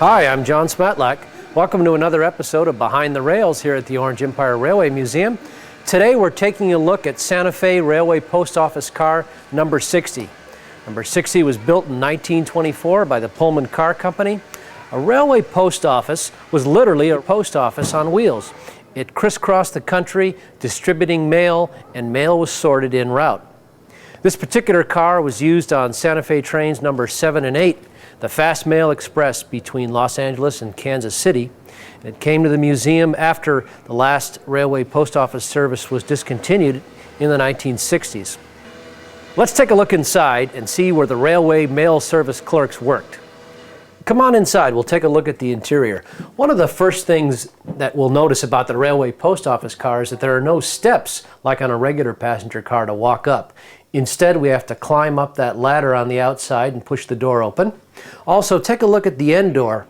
Hi, I'm John Smatlak. Welcome to another episode of Behind the Rails here at the Orange Empire Railway Museum. Today we're taking a look at Santa Fe Railway Post Office car number 60. Number 60 was built in 1924 by the Pullman Car Company. A railway post office was literally a post office on wheels. It crisscrossed the country distributing mail, and mail was sorted en route. This particular car was used on Santa Fe trains number 7 and 8, the Fast Mail Express between Los Angeles and Kansas City. It came to the museum after the last railway post office service was discontinued in the 1960s. Let's take a look inside and see where the railway mail service clerks worked. Come on inside, we'll take a look at the interior. One of the first things that we'll notice about the railway post office car is that there are no steps like on a regular passenger car to walk up. Instead, we have to climb up that ladder on the outside and push the door open. Also, take a look at the end door.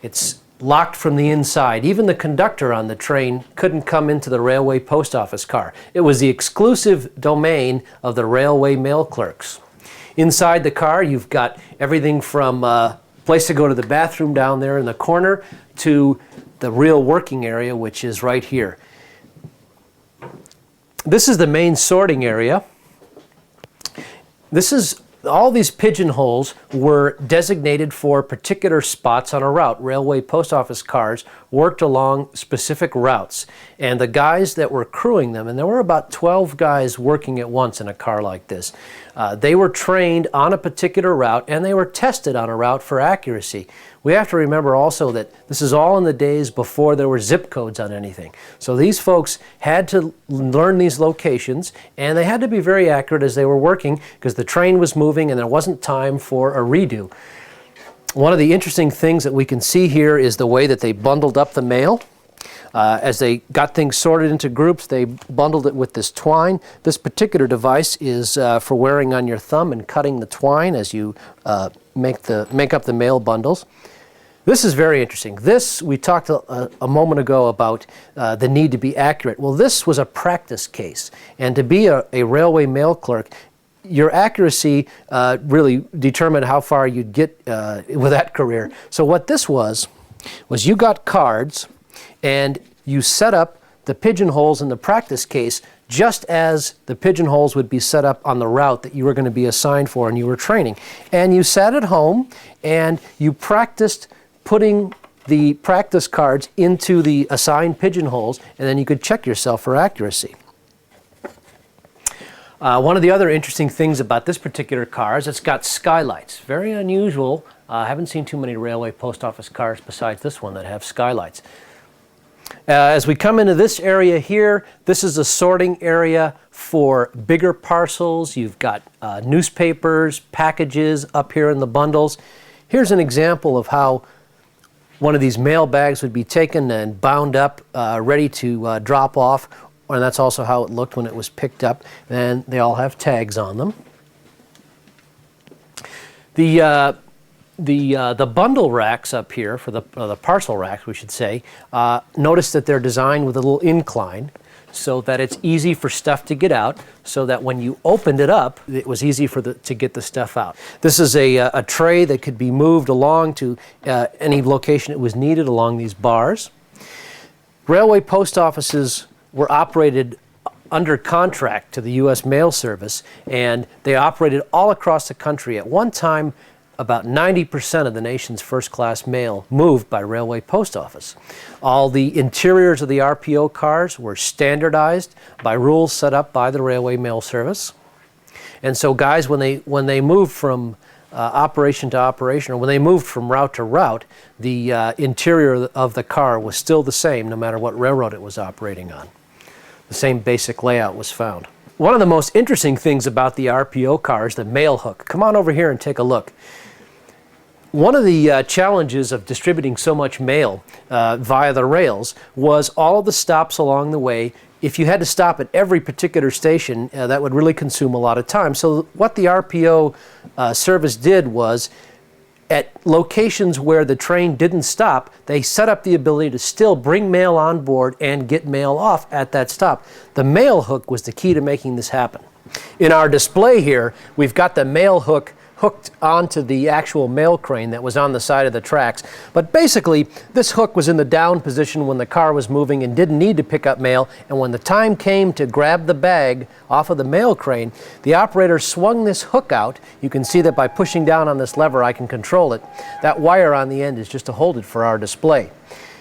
It's locked from the inside. Even the conductor on the train couldn't come into the railway post office car. It was the exclusive domain of the railway mail clerks. Inside the car, you've got everything from a place to go to the bathroom down there in the corner to the real working area, which is right here. This is the main sorting area. All these pigeonholes were designated for particular spots on a route. Railway post office cars worked along specific routes, and the guys that were crewing them, and there were about 12 guys working at once in a car like this, they were trained on a particular route and they were tested on a route for accuracy. We have to remember also that this is all in the days before there were zip codes on anything. So these folks had to learn these locations, and they had to be very accurate as they were working because the train was moving and there wasn't time for a redo. One of the interesting things that we can see here is the way that they bundled up the mail. As they got things sorted into groups, they bundled it with this twine. This particular device is for wearing on your thumb and cutting the twine as you make up the mail bundles. This is very interesting. This, we talked a moment ago about the need to be accurate. Well, this was a practice case. And to be a railway mail clerk, your accuracy really determined how far you'd get with that career. So what this was you got cards and you set up the pigeonholes in the practice case just as the pigeonholes would be set up on the route that you were going to be assigned for and you were training. And you sat at home and you practiced putting the practice cards into the assigned pigeonholes, and then you could check yourself for accuracy. One of the other interesting things about this particular car is it's got skylights. Very unusual. I haven't seen too many railway post office cars besides this one that have skylights. As we come into this area here, this is a sorting area for bigger parcels. You've got newspapers, packages up here in the bundles. Here's an example of how one of these mail bags would be taken and bound up, ready to drop off, and that's also how it looked when it was picked up. And they all have tags on them. The bundle racks up here, for the parcel racks, we should say, notice that they're designed with a little incline so that it's easy for stuff to get out, so that when you opened it up, it was easy to get the stuff out. This is a tray that could be moved along to any location it was needed along these bars. Railway post offices were operated under contract to the U.S. Mail Service, and they operated all across the country. At one time, about 90% of the nation's first-class mail moved by railway post office. All the interiors of the RPO cars were standardized by rules set up by the Railway Mail Service. And so guys, when they moved from operation to operation, or when they moved from route to route, the interior of the car was still the same no matter what railroad it was operating on. The same basic layout was found. One of the most interesting things about the RPO car is the mail hook. Come on over here and take a look. One of the challenges of distributing so much mail via the rails was all of the stops along the way. If you had to stop at every particular station, that would really consume a lot of time. So what the RPO service did was, at locations where the train didn't stop, they set up the ability to still bring mail on board and get mail off at that stop. The mail hook was the key to making this happen. In our display here, we've got the mail hook hooked onto the actual mail crane that was on the side of the tracks. But basically, this hook was in the down position when the car was moving and didn't need to pick up mail. And when the time came to grab the bag off of the mail crane, the operator swung this hook out. You can see that by pushing down on this lever, I can control it. That wire on the end is just to hold it for our display.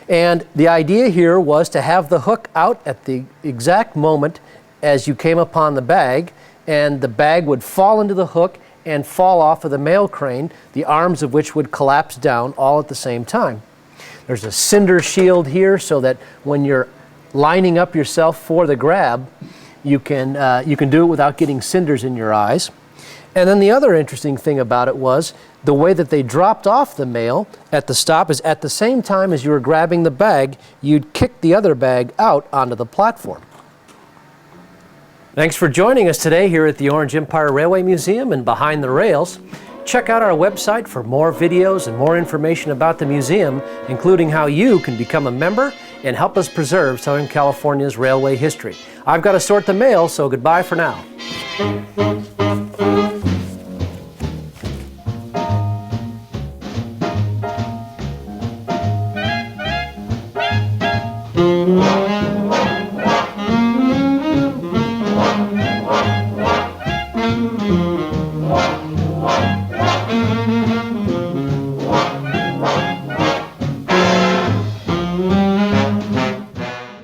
And the idea here was to have the hook out at the exact moment as you came upon the bag, and the bag would fall into the hook and fall off of the mail crane, the arms of which would collapse down all at the same time. There's a cinder shield here so that when you're lining up yourself for the grab, you can do it without getting cinders in your eyes. And then the other interesting thing about it was the way that they dropped off the mail at the stop is at the same time as you were grabbing the bag, you'd kick the other bag out onto the platform. Thanks for joining us today here at the Orange Empire Railway Museum and Behind the Rails. Check out our website for more videos and more information about the museum, including how you can become a member and help us preserve Southern California's railway history. I've got to sort the mail, so goodbye for now.